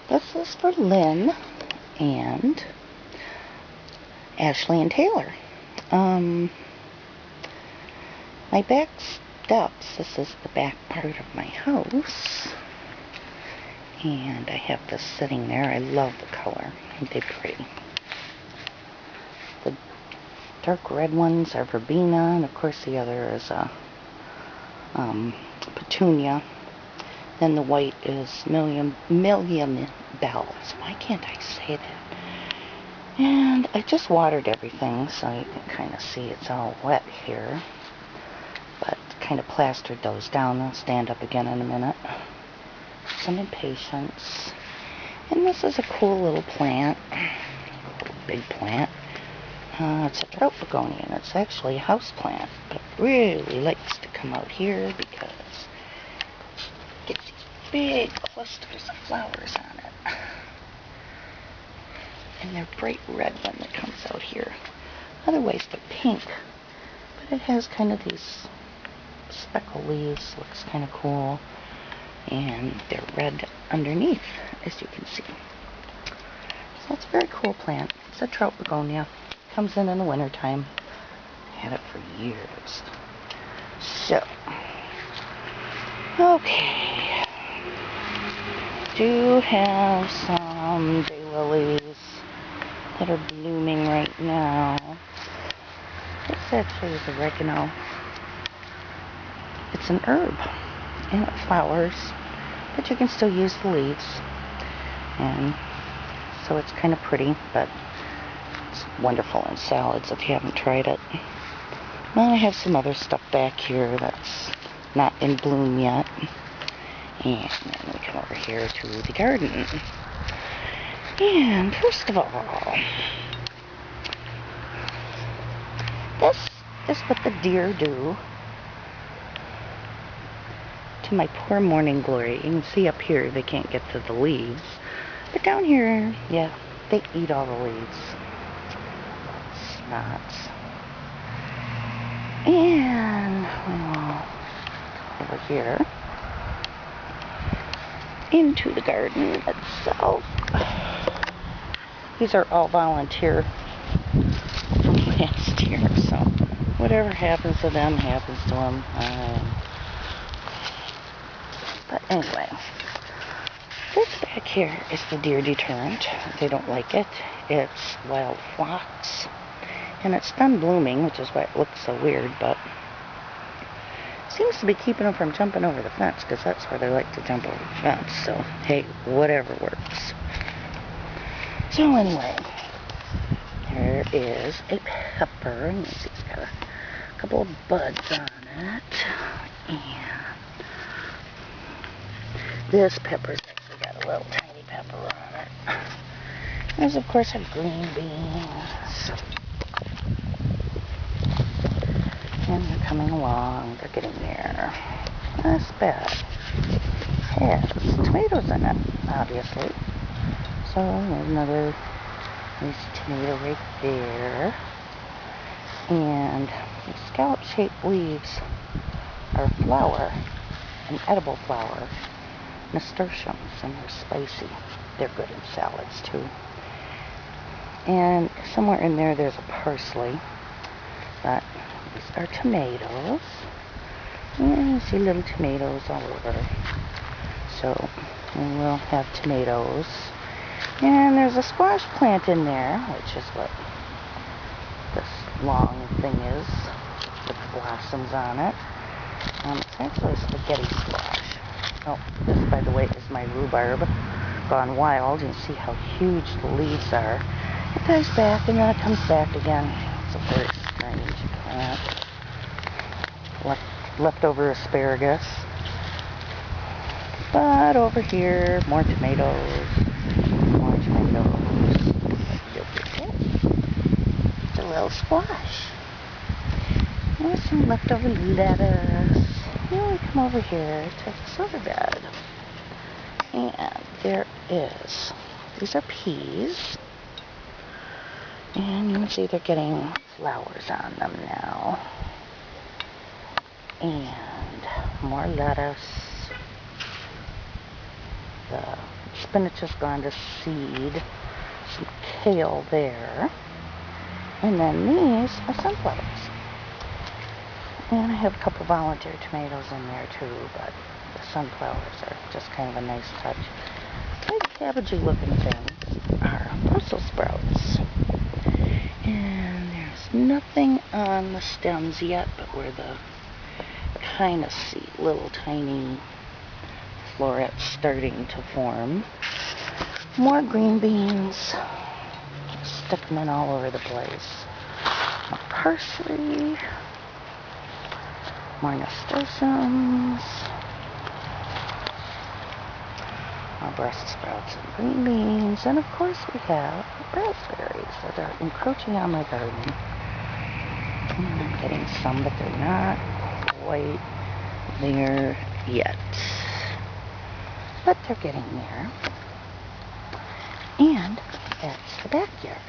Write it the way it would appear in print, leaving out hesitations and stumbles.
This is for Lynn and Ashley and Taylor. My back steps, this is the back part of my house, and I have this sitting there. I love the color. Aren't they pretty? The dark red ones are verbena, and of course the other is a petunia. Then the white is million bells. Why can't I say that? And I just watered everything, so you can kind of see it's all wet here. But kind of plastered those down. They'll stand up again in a minute. Some impatience. And this is a cool little plant. Big plant. It's a drought begonia, and it's actually a house plant. But it really likes to come out here because it gets these big clusters of flowers on it. And they're bright red when it comes out here. Otherwise they're pink. But it has kind of these speckle leaves. Looks kind of cool. And they're red underneath, as you can see. So it's a very cool plant. It's a trout begonia. Comes in the winter time. Had it for years. So, okay. Do have some daylilies that are blooming right now. This actually is oregano. It's an herb, and it flowers, but you can still use the leaves. And so it's kind of pretty, but it's wonderful in salads if you haven't tried it. Well, I have some other stuff back here that's not in bloom yet. And then we come over here to the garden. And first of all, this is what the deer do to my poor morning glory. You can see up here they can't get to the leaves. But down here, yeah, they eat all the leaves. Snots. And over here into the garden itself. These are all volunteer from last year, so whatever happens to them happens to them. But anyway, this back here is the deer deterrent. They don't like it. It's wild phlox. And it's done blooming, which is why it looks so weird, but it seems to be keeping them from jumping over the fence, because that's where they like to jump over the fence. So, hey, whatever works. So anyway, here is a pepper, and you see it's got a couple of buds on it. And this pepper's actually got a little tiny pepper on it. There's of course our green beans. And they're coming along, they're getting there. This bed has tomatoes in it, obviously. So there's another nice tomato right there. And the scallop-shaped leaves are flower, an edible flower, nasturtiums, and they're spicy. They're good in salads too. And somewhere in there there's a parsley. But these are tomatoes. And you see little tomatoes all over. So we'll have tomatoes. And there's a squash plant in there, which is what this long thing is, with blossoms on it. It's actually a spaghetti squash. Oh, this, by the way, is my rhubarb gone wild. You see how huge the leaves are. It dies back and then it comes back again. It's a very strange plant. Leftover asparagus. But over here, more tomatoes. More tomatoes. It's a little squash. There's some leftover lettuce. Then we come over here to this other bed. And there is, these are peas. And you can see they're getting flowers on them now. And more lettuce. The spinach has gone to seed. Some kale there. And then these are sunflowers. And I have a couple volunteer tomatoes in there too, but the sunflowers are just kind of a nice touch. These cabbagey looking things are Brussels sprouts. And there's nothing on the stems yet, but where the kind of see little tiny florets starting to form. More green beans. Stick them in all over the place. More parsley. More nasturtiums. More Brussels sprouts and green beans. And of course we have raspberries that are encroaching on my garden. And I'm getting some, but they're not quite there yet. But they're getting there. And that's the backyard.